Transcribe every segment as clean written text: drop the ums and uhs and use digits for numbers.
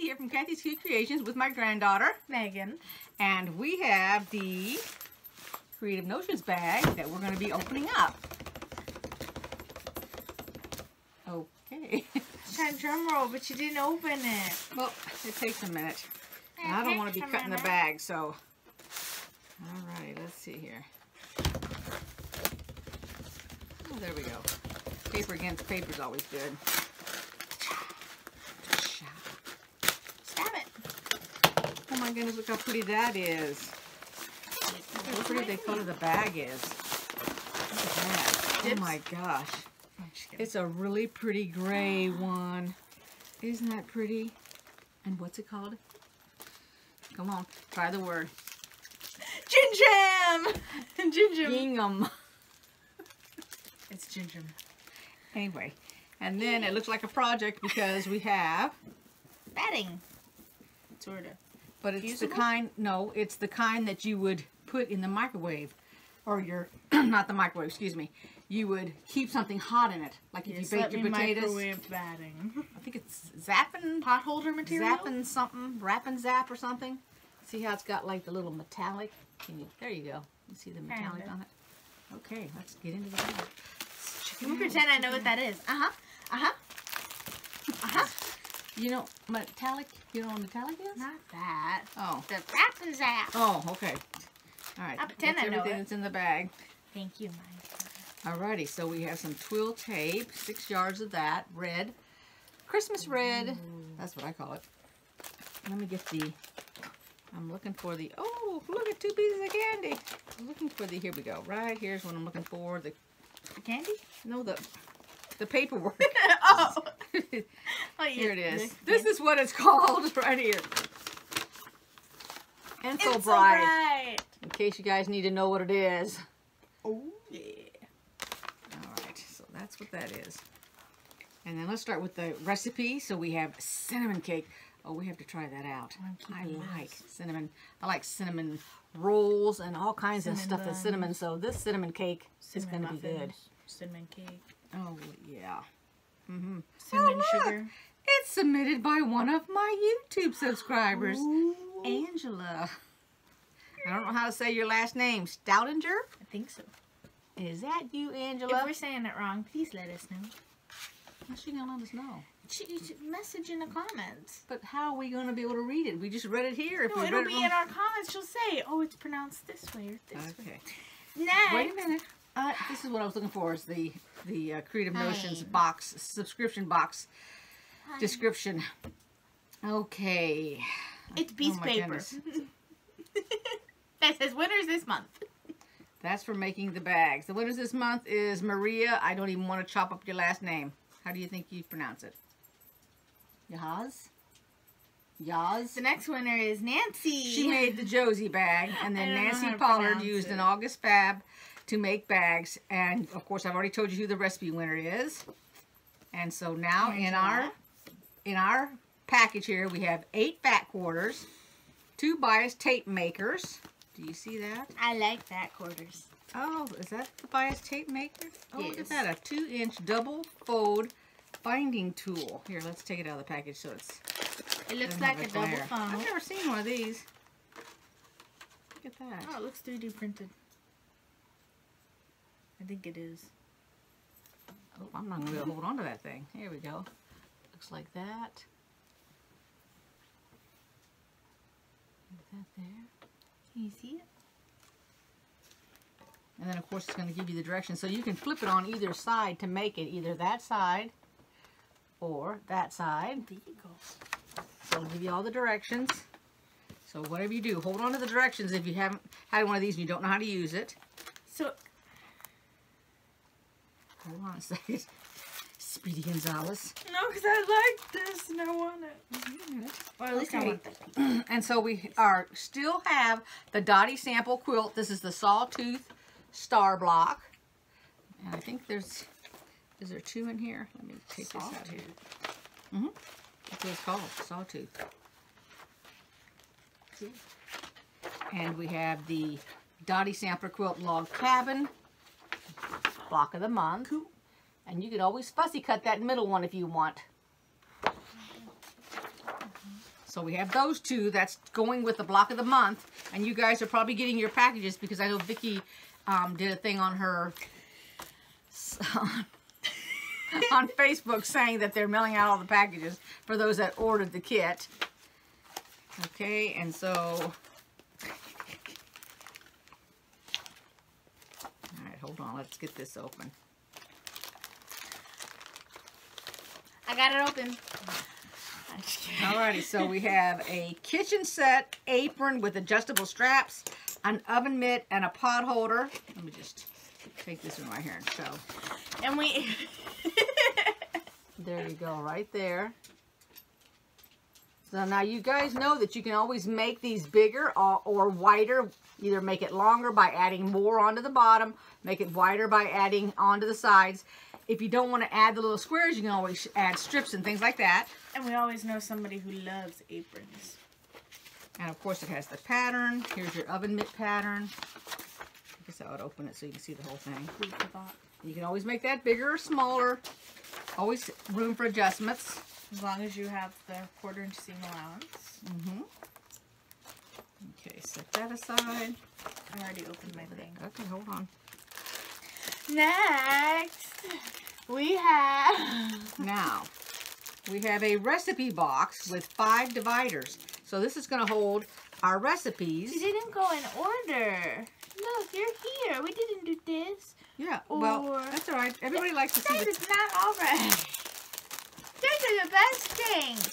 here from Kathy's Cute Creations with my granddaughter, Megan. and we have the Creative Notions bag that we're going to be opening up. Okay. Try to drum roll, but you didn't open it. Well, it takes a minute. And I don't want to be cutting the bag, so. Alright, let's see here. Oh, there we go. Paper against paper is always good. Stab it. Oh my goodness, look how pretty that is. Look how pretty they color the bag is. Look at that. Oh my gosh. It's a really pretty gray one. Isn't that pretty? And what's it called? Come on, try the word. Gingham! Gingham. It's gingham. Anyway, and then it looks like a project because we have Batting. Sort of. But it's Fusible? the kind, no, it's the kind that you would put in the microwave. Or your, not the microwave, excuse me. You would keep something hot in it. Like if you baked your potatoes. Microwave batting. I think it's zapping. Pot holder material? Zapping something. Wrap and zap or something. See how it's got like the little metallic? There you go. You see the metallic Kinda. on it? Okay, let's get into the bag. Let me pretend I know what that is. Uh-huh. Uh-huh. Uh-huh. You know, metallic, you know what metallic is? Not that. Oh. The wrap and zap. Oh, okay. All right. I pretend that's I know everything it. that's in the bag. Thank you, Mike. Alrighty, so we have some twill tape, 6 yards of that, red, Christmas red. Ooh. That's what I call it. Let me get the, I'm looking for the, oh, look at 2 pieces of candy. I'm looking for the, here we go, right here's what I'm looking for. The candy? No, the paperwork. Oh. Oh, here it is. This is what it's called right here. Insul-bright. In case you guys need to know what it is. Oh, yeah. Alright, so that's what that is. And then let's start with the recipe. So we have cinnamon cake. Oh, we have to try that out. I like cinnamon. I like cinnamon rolls and all kinds of stuff that's cinnamon. So this cinnamon cake is going to be good. Cinnamon cake. Oh, yeah. Mm-hmm. Cinnamon sugar. It's submitted by one of my YouTube subscribers, Ooh. Angela. I don't know how to say your last name. Stoutinger? I think so. Is that you, Angela? If we're saying it wrong, please let us know. How's she going to let us know? You should message in the comments. But how are we going to be able to read it? We just read it here. If No, we it'll read be it in our comments. She'll say, oh, it's pronounced this way or this way. Next. Wait a minute. This is what I was looking for, is the Creative Notions box, subscription box description. Okay. It's piece paper. That says winners this month. That's for making the bags. The winners this month is Maria. I don't even want to chop up your last name. How do you think you pronounce it? Yaz? Yaz? The next winner is Nancy. She made the Josie bag, and then Nancy Pollard used an August Fab to make bags. And of course, I've already told you who the recipe winner is. And so now in our package here, we have 8 fat quarters, 2 bias tape makers. Do you see that? I like fat quarters. Oh, is that the bias tape maker? Oh, yes. Look at that, a 2-inch double fold binding tool. Here, let's take it out of the package so it's... It looks like a double phone. I've never seen one of these. Look at that. Oh, it looks 3D printed. I think it is. Oh, I'm not going to be able to hold on to that thing. Here we go. Looks like that. Is that there? Can you see it? And then, of course, it's going to give you the directions. So you can flip it on either side to make it, either that side or that side. There you go. So it'll give you all the directions. So whatever you do, hold on to the directions if you haven't had one of these and you don't know how to use it. So, hold on a second. Speedy Gonzalez. no, because I like this and I want it. Or at least I want that. And so we still have the Dottie sample quilt. This is the Sawtooth Star Block. And I think is there 2 in here? Let me take this out here. That's what it's called, Sawtooth. And we have the Dottie Sampler Quilt Log Cabin Block of the Month. Cool. And you could always fussy cut that middle one if you want. So we have those two. That's going with the block of the month. And you guys are probably getting your packages because I know Vicki did a thing on her on Facebook saying that they're mailing out all the packages for those that ordered the kit. Okay, and so all right, hold on. Let's get this open. I got it open. Alrighty, so we have a kitchen set apron with adjustable straps, an oven mitt, and a pot holder. Let me just take this one right here and show. And we... There you go, right there. So now you guys know that you can always make these bigger or wider. Either make it longer by adding more onto the bottom, make it wider by adding onto the sides. If you don't want to add the little squares, you can always add strips and things like that. And we always know somebody who loves aprons. And of course it has the pattern. Here's your oven mitt pattern. I guess I would open it so you can see the whole thing. You can always make that bigger or smaller. Always room for adjustments. As long as you have the 1/4 inch seam allowance. Okay, set that aside. I already opened my thing. Okay, hold on. Next, we have... Now, we have a recipe box with 5 dividers. So this is going to hold our recipes. You didn't go in order. Look, you're here. We didn't do this. Yeah, well, that's all right. Everybody likes to see It's not all right. These are the best things.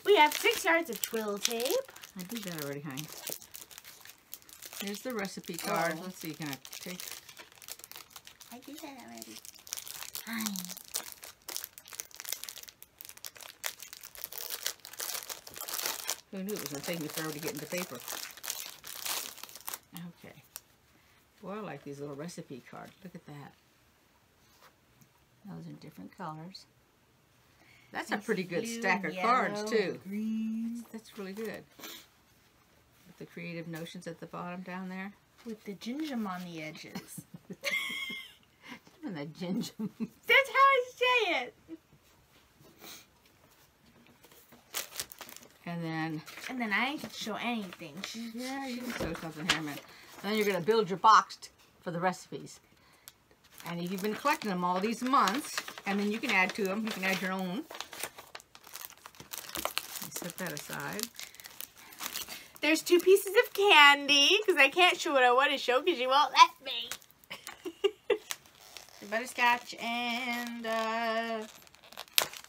We have 6 yards of twill tape. I did that already, honey. Here's the recipe card. Let's see, can I take... I did that already. Who knew it was going to take me forever to get into paper? Okay. Boy, I like these little recipe cards. Look at that. Those are different colors. That's a pretty good stack of cards, too. Green. That's really good. With the creative notions at the bottom down there. With the gingham on the edges. And the gingham. That's how I say it. And then I ain't show anything. Yeah, you can show something here, man. Then you're going to build your box for the recipes. And if you've been collecting them all these months, and then you can add to them. You can add your own. Set that aside. There's 2 pieces of candy, because I can't show what I want to show because you won't let me. The butterscotch and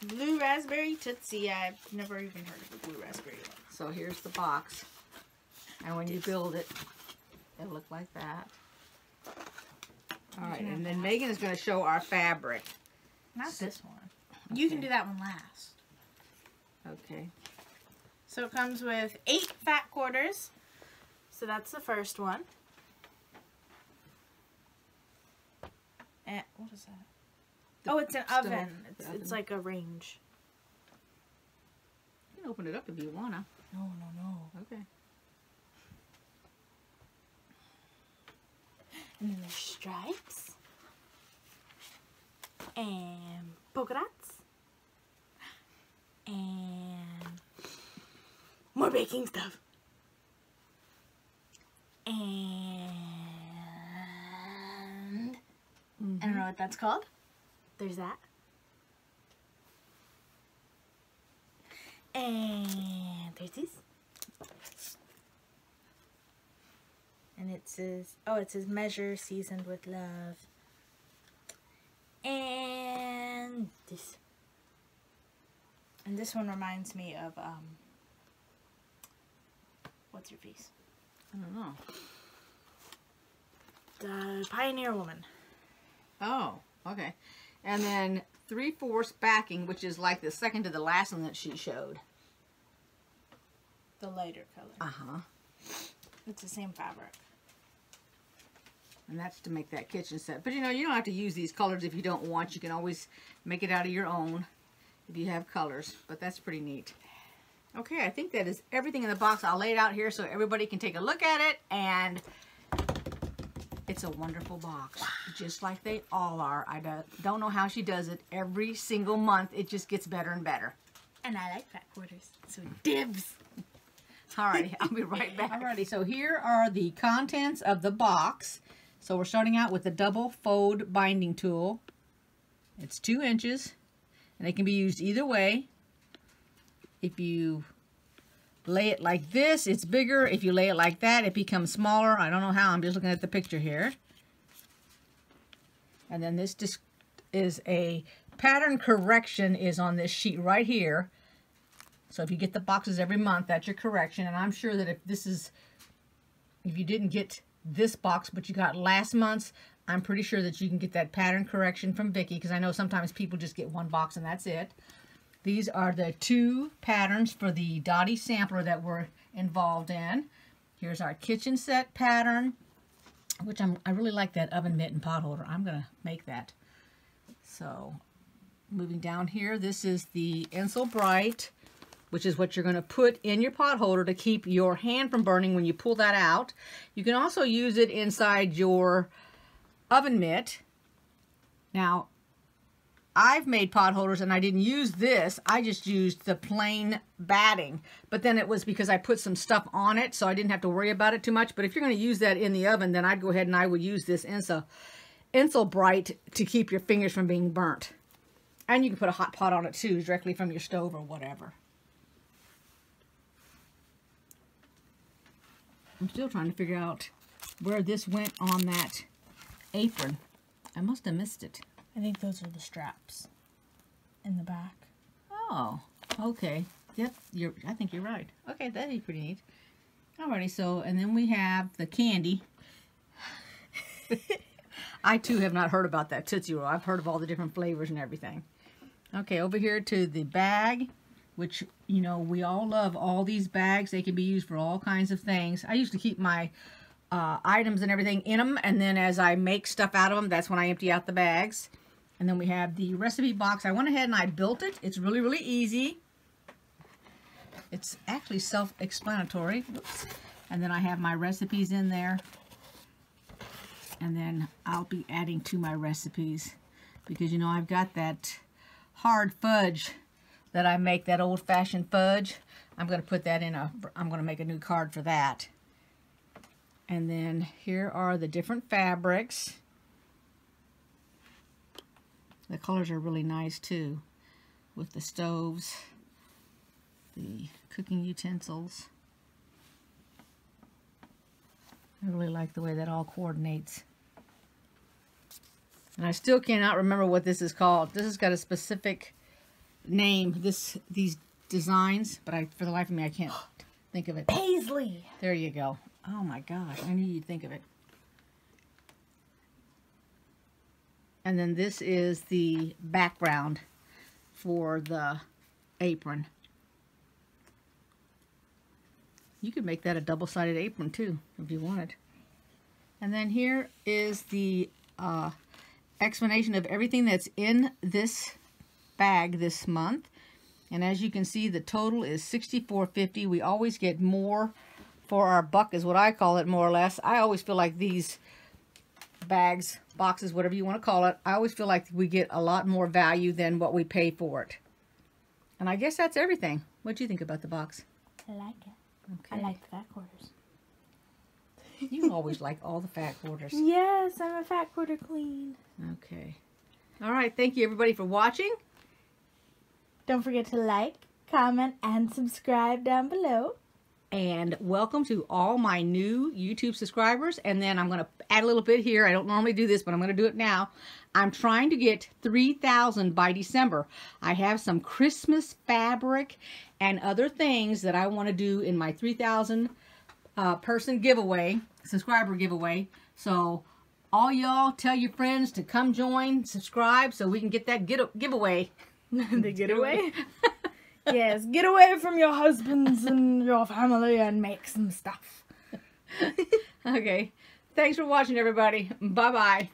blue raspberry Tootsie. I've never even heard of the blue raspberry one. So here's the box. And when you build it, it'll look like that. Alright, and then Megan is going to show our fabric. Not this one. Okay. You can do that one last. Okay. So it comes with 8 fat quarters. So that's the first one. And what is that? Oh, it's an oven. It's like a range. You can open it up if you wanna. No. Okay. And then there's stripes. And polka dots. And more baking stuff. And I don't know what that's called. There's that. And there's these. And it says, oh, it says measure seasoned with love. And this. And this one reminds me of, what's your face? I don't know. The Pioneer Woman. Oh, okay. And then 3/4 backing, which is like the second to the last one that she showed. The lighter color. Uh-huh. It's the same fabric. And that's to make that kitchen set. But you know, you don't have to use these colors if you don't want. You can always make it out of your own if you have colors. But that's pretty neat. Okay, I think that is everything in the box. I'll lay it out here so everybody can take a look at it. And it's a wonderful box, just like they all are. I don't know how she does it. Every single month, it just gets better and better. And I like fat quarters, so dibs. Alrighty, I'll be right back. Alrighty, so here are the contents of the box. So we're starting out with the double fold binding tool. It's 2 inches, and it can be used either way. If you lay it like this, it's bigger. If you lay it like that, it becomes smaller. I don't know how. I'm just looking at the picture here. And then this just is a pattern correction is on this sheet right here. So if you get the boxes every month, that's your correction. And I'm sure that if you didn't get this box, but you got last month's, I'm pretty sure that you can get that pattern correction from Vicki, because I know sometimes people just get one box and that's it. These are the 2 patterns for the Dottie sampler that we're involved in. Here's our kitchen set pattern, which I really like that oven mitt and pot holder. I'm going to make that. So moving down here, this is the insul-bright, which is what you're going to put in your pot holder to keep your hand from burning when you pull that out. You can also use it inside your oven mitt. Now, I've made pot holders and I didn't use this. I just used the plain batting. But then it was because I put some stuff on it, so I didn't have to worry about it too much. But if you're going to use that in the oven, then I'd go ahead and I would use this insul-bright to keep your fingers from being burnt. And you can put a hot pot on it too, directly from your stove or whatever. I'm still trying to figure out where this went on that apron. I must have missed it. I think those are the straps in the back. Oh, okay. Yep, I think you're right. Okay, that'd be pretty neat. Alrighty, so, and then we have the candy. I, too, have not heard about that Tootsie Roll. I've heard of all the different flavors and everything. Okay, over here to the bag, which, you know, we all love all these bags. They can be used for all kinds of things. I used to keep my items and everything in them, and then as I make stuff out of them, that's when I empty out the bags. And then we have the recipe box. I went ahead and I built it. It's really, really easy. It's actually self-explanatory. And then I have my recipes in there. And then I'll be adding to my recipes, because, you know, I've got that hard fudge that I make, that old-fashioned fudge. I'm going to put that in I'm going to make a new card for that. And then here are the different fabrics. The colors are really nice too, with the stoves, the cooking utensils. I really like the way that all coordinates. And I still cannot remember what this is called. This has got a specific name, these designs, but for the life of me, I can't think of it. Paisley! There you go. Oh my gosh, I knew you'd think of it. And then this is the background for the apron. You could make that a double-sided apron too, if you wanted. And then here is the explanation of everything that's in this bag this month. And as you can see, the total is $64.50. We always get more for our buck, is what I call it, more or less. I always feel like these bags, boxes, whatever you want to call it, I always feel like we get a lot more value than what we pay for it. And I guess that's everything. What do you think about the box? I like it. Okay. I like the fat quarters. You always like all the fat quarters. Yes, I'm a fat quarter queen. Okay. All right. Thank you, everybody, for watching. Don't forget to like, comment, and subscribe down below. And welcome to all my new YouTube subscribers. And then I'm going to add a little bit here. I don't normally do this, but I'm going to do it now. I'm trying to get 3,000 by December. I have some Christmas fabric and other things that I want to do in my 3,000 person giveaway, subscriber giveaway. So all y'all tell your friends to come join, subscribe, so we can get that giveaway. The getaway? Yes, get away from your husbands and your family and make some stuff. Okay. Thanks for watching, everybody. Bye-bye.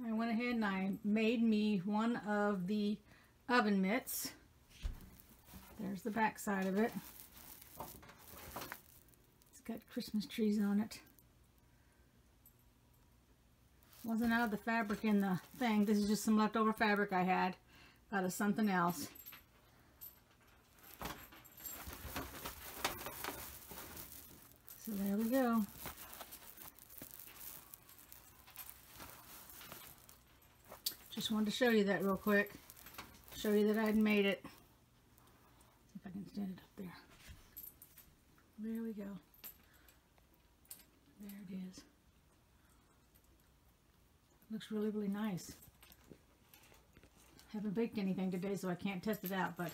I went ahead and I made me one of the oven mitts. There's the back side of it. It's got Christmas trees on it. Wasn't out of the fabric in the thing. This is just some leftover fabric I had out of something else. So there we go. Just wanted to show you that real quick. Show you that I'd made it. See if I can stand it up there. There we go. There it is. Looks really, really nice. Haven't baked anything today, so I can't test it out, but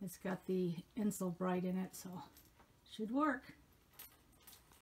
it's got the insul-bright in it, so should work.